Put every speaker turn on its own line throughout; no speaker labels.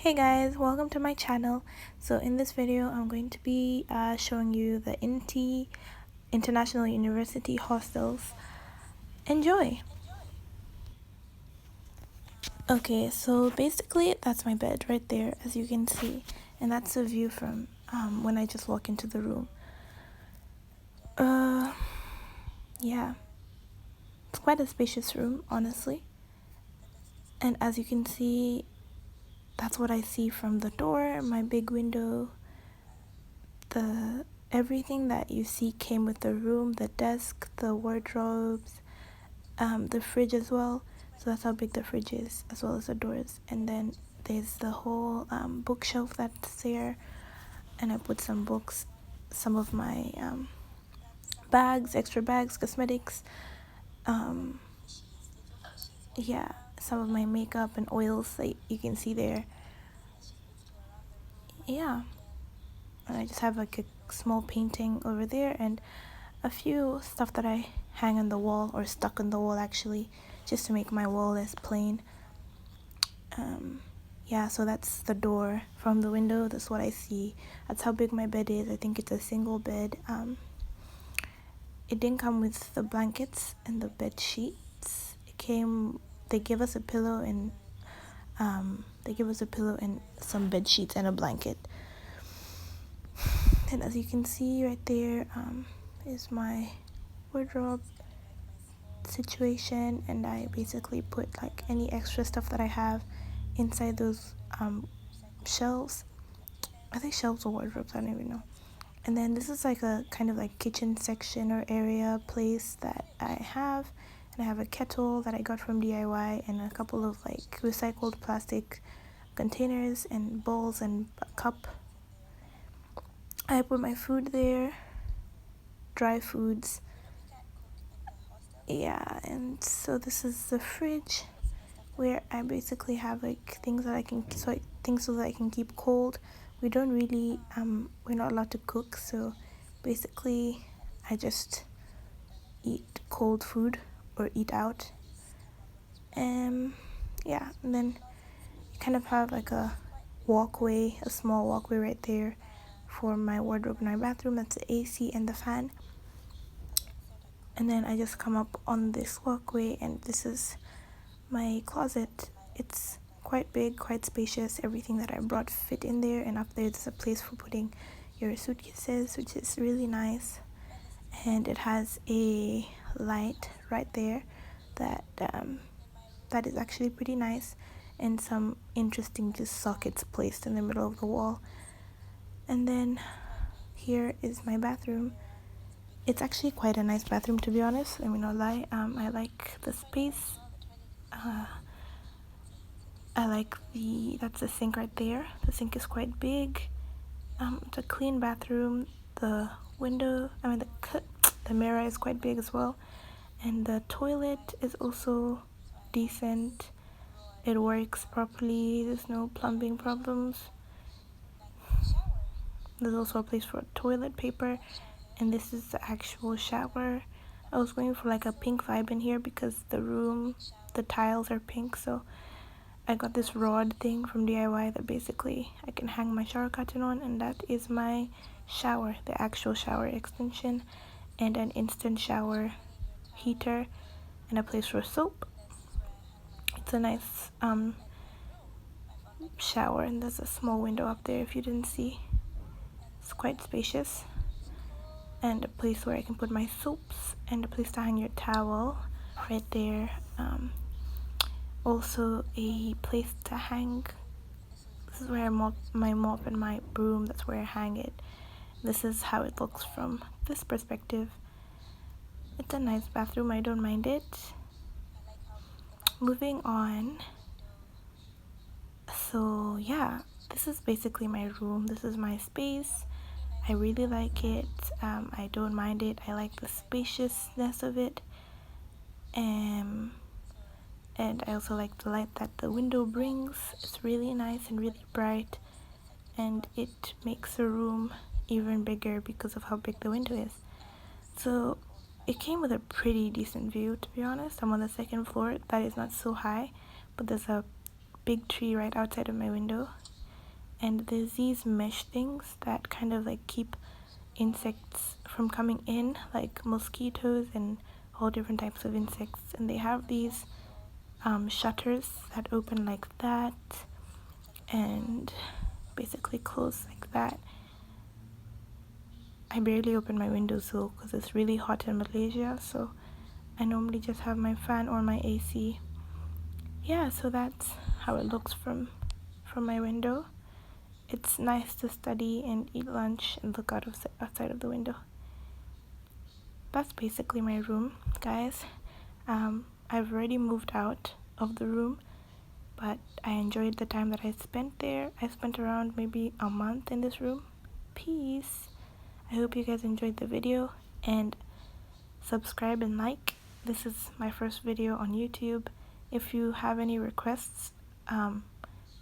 Hey guys, welcome to my channel. So in this video I'm going to be showing you the INTI International University hostels. Enjoy! Okay, so basically that's my bed right there, as you can see, and that's a view from when I just walk into the room. Yeah, it's quite a spacious room, honestly, and as you can see, that's what I see from the door, my big window. Everything that you see came with the room, the desk, the wardrobes, the fridge as well. So that's how big the fridge is, as well as the doors. And then there's the whole bookshelf that's there, and I put some books, some of my bags, extra bags, cosmetics, yeah, some of my makeup and oils that you can see there. Yeah, and I just have like a small painting over there and a few stuff that I hang on the wall, or stuck on the wall actually, just to make my wall less plain. Yeah, so that's the door from the window. That's what I see. That's how big my bed is. I think it's a single bed. It didn't come with the blankets and the bed sheets. They gave us a pillow and some bed sheets and a blanket. And as you can see right there, is my wardrobe situation, and I basically put like any extra stuff that I have inside those shelves. Are they shelves or wardrobes? I don't even know. And then this is like a kind of like kitchen section or area place that I have, and I have a kettle that I got from DIY and a couple of like recycled plastic containers and bowls and a cup. I put my food there, dry foods. Yeah, and so this is the fridge where I basically have like things that I can so that I can keep cold. We don't really we're not allowed to cook, so basically I just eat cold food or eat out. Yeah, and then you kind of have like a small walkway right there for my wardrobe in my bathroom. That's the AC and the fan. And then I just come up on this walkway, and this is my closet. It's quite big, quite spacious. Everything that I brought fit in there, and up there there's a place for putting your suitcases, which is really nice. And it has a light right there that is actually pretty nice, and some interesting just sockets placed in the middle of the wall. And then here is my bathroom. It's actually quite a nice bathroom, to be honest. Let me not lie. I like the space. That's the sink right there. The sink is quite big. It's a clean bathroom. The mirror is quite big as well. And the toilet is also decent. It works properly. There's no plumbing problems. There's also a place for toilet paper, and this is the actual shower. I was going for like a pink vibe in here because the tiles are pink, so I got this rod thing from DIY that basically I can hang my shower curtain on, and that is my shower, the actual shower extension, and an instant shower heater, and a place for soap. It's a nice shower, and there's a small window up there if you didn't see. It's quite spacious, and a place where I can put my soaps, and a place to hang your towel right there. Also a place to hang. This is where I mop and my broom. That's where I hang it. This is how it looks from this perspective. It's a nice bathroom. I don't mind it. Moving on. So yeah, this is basically my room. This is my space. I really like it. I don't mind it. I like the spaciousness of it. And I also like the light that the window brings. It's really nice and really bright, and it makes the room even bigger because of how big the window is. So it came with a pretty decent view, to be honest. I'm on the second floor. That is not so high, but there's a big tree right outside of my window, and there's these mesh things that kind of like keep insects from coming in, like mosquitoes and all different types of insects. And they have these shutters that open like that and basically close like that. I barely open my windows though because it's really hot in Malaysia, so I normally just have my fan or my AC. Yeah, so that's how it looks from my window. It's nice to study and eat lunch and look outside of the window. That's basically my room, guys. I've already moved out of the room, but I enjoyed the time that I spent there. I spent around maybe a month in this room. Peace. I hope you guys enjoyed the video, and subscribe and like. This is my first video on YouTube. If you have any requests,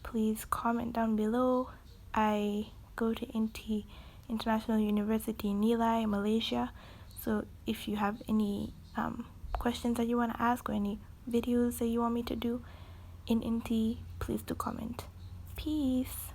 please comment down below. I go to INTI International University Malaysia, so if you have any questions that you want to ask or any videos that you want me to do in INTI, please do comment. Peace.